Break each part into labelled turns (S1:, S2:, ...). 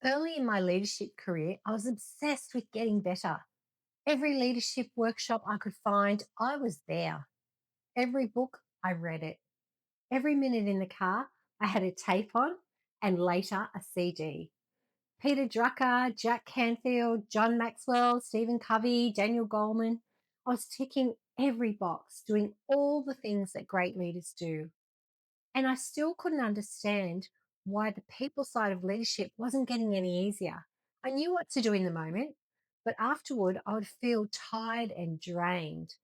S1: Early in my leadership career, I was obsessed with getting better. Every leadership workshop I could find, I was there. Every book, I read it. Every minute in the car, I had a tape on and later a CD. Peter Drucker, Jack Canfield, John Maxwell, Stephen Covey, Daniel Goleman. I was ticking every box, doing all the things that great leaders do. And I still couldn't understand why the people side of leadership wasn't getting any easier. I knew what to do in the moment, but afterward I would feel tired and drained,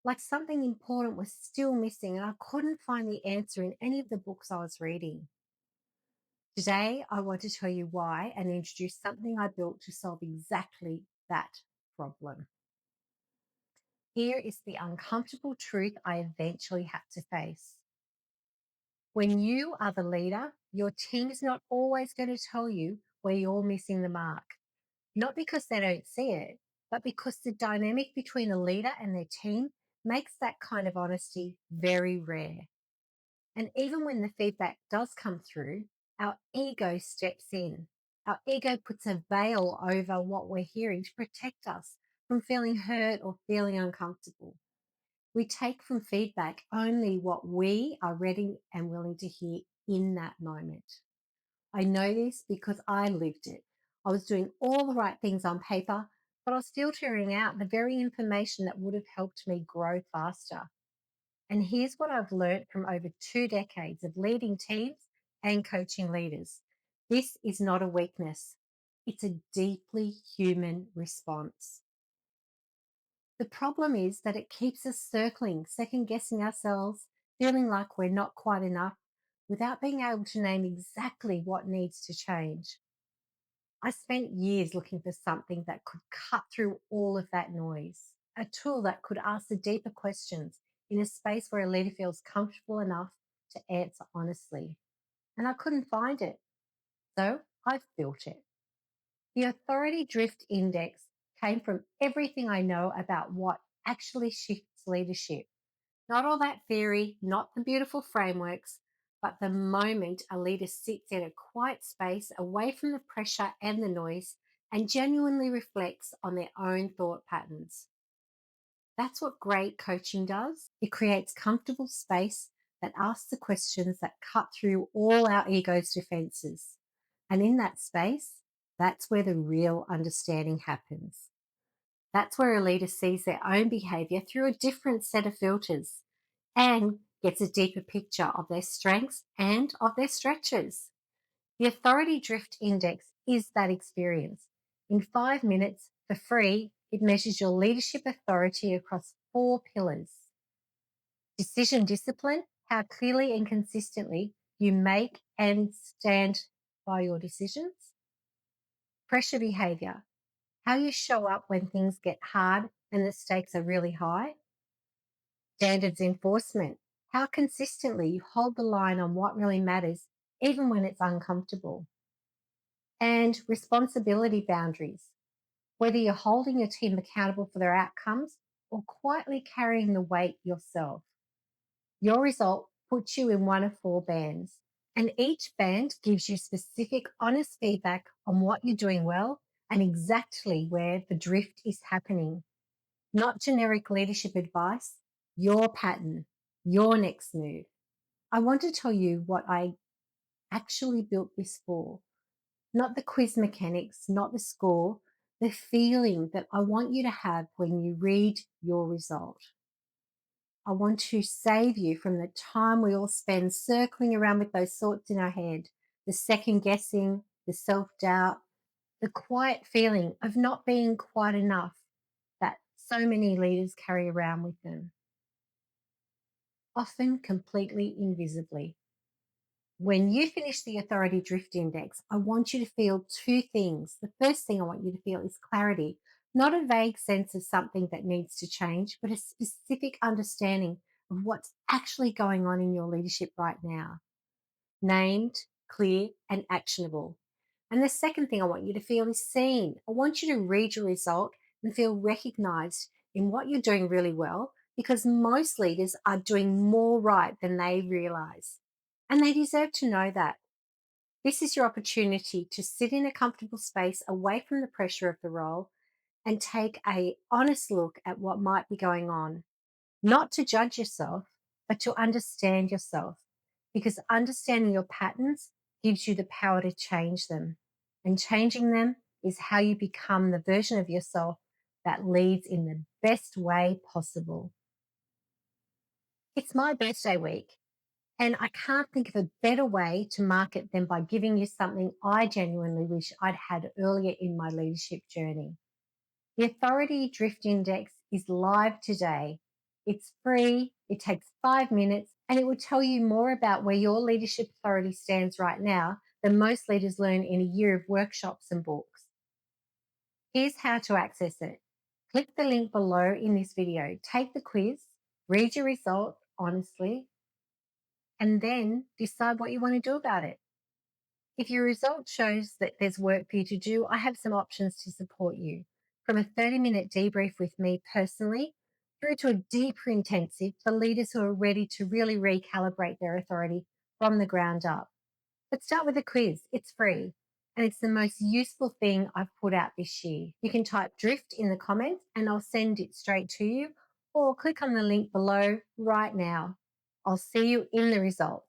S1: like something important was still missing, and I couldn't find the answer in any of the books I was reading. Today, I want to tell you why and introduce something I built to solve exactly that problem. Here is the uncomfortable truth I eventually had to face. When you are the leader, your team is not always going to tell you where you're missing the mark. Not because they don't see it, but because the dynamic between a leader and their team makes that kind of honesty very rare. And even when the feedback does come through, our ego steps in. Our ego puts a veil over what we're hearing to protect us from feeling hurt or feeling uncomfortable. We take from feedback only what we are ready and willing to hear in that moment. I know this because I lived it. I was doing all the right things on paper, but I was filtering out the very information that would have helped me grow faster. And here's what I've learned from over 2 decades of leading teams and coaching leaders. This is not a weakness. It's a deeply human response. The problem is that it keeps us circling, second guessing ourselves, feeling like we're not quite enough, without being able to name exactly what needs to change. I spent years looking for something that could cut through all of that noise, a tool that could ask the deeper questions in a space where a leader feels comfortable enough to answer honestly. And I couldn't find it. So I've built it. The Authority Drift Index came from everything I know about what actually shifts leadership. Not all that theory, not the beautiful frameworks, but the moment a leader sits in a quiet space away from the pressure and the noise and genuinely reflects on their own thought patterns. That's what great coaching does. It creates comfortable space that asks the questions that cut through all our ego's defenses. And in that space, that's where the real understanding happens. That's where a leader sees their own behavior through a different set of filters and gets a deeper picture of their strengths and of their stretches. The Authority Drift Index is that experience. In 5 minutes for free, it measures your leadership authority across 4 pillars: decision discipline, how clearly and consistently you make and stand by your decisions; pressure behavior, how you show up when things get hard and the stakes are really high; standards enforcement, how consistently you hold the line on what really matters, even when it's uncomfortable; and responsibility boundaries, whether you're holding your team accountable for their outcomes or quietly carrying the weight yourself. Your result puts you in one of 4 bands, and each band gives you specific, honest feedback on what you're doing well and exactly where the drift is happening. Not generic leadership advice, your pattern, your next move. I want to tell you what I actually built this for. Not the quiz mechanics, not the score, the feeling that I want you to have when you read your result. I want to save you from the time we all spend circling around with those thoughts in our head, the second guessing, the self doubt, the quiet feeling of not being quite enough that so many leaders carry around with them, often completely invisibly. When you finish the Authority Drift Index, I want you to feel 2 things. The first thing I want you to feel is clarity, not a vague sense of something that needs to change, but a specific understanding of what's actually going on in your leadership right now. Named, clear, and actionable. And the second thing I want you to feel is seen. I want you to read your result and feel recognized in what you're doing really well, because most leaders are doing more right than they realize. And they deserve to know that. This is your opportunity to sit in a comfortable space away from the pressure of the role and take a honest look at what might be going on. Not to judge yourself, but to understand yourself, because understanding your patterns gives you the power to change them. And changing them is how you become the version of yourself that leads in the best way possible. It's my birthday week, and I can't think of a better way to mark it than by giving you something I genuinely wish I'd had earlier in my leadership journey. The Authority Drift Index is live today. It's free, it takes 5 minutes, and it will tell you more about where your leadership authority stands right now than most leaders learn in a year of workshops and books. Here's how to access it. Click the link below in this video, take the quiz, read your result honestly, and then decide what you want to do about it. If your result shows that there's work for you to do, I have some options to support you. From a 30-minute debrief with me personally, through to a deeper intensive for leaders who are ready to really recalibrate their authority from the ground up. But start with a quiz. It's free. And it's the most useful thing I've put out this year. You can type drift in the comments and I'll send it straight to you, or click on the link below right now. I'll see you in the results.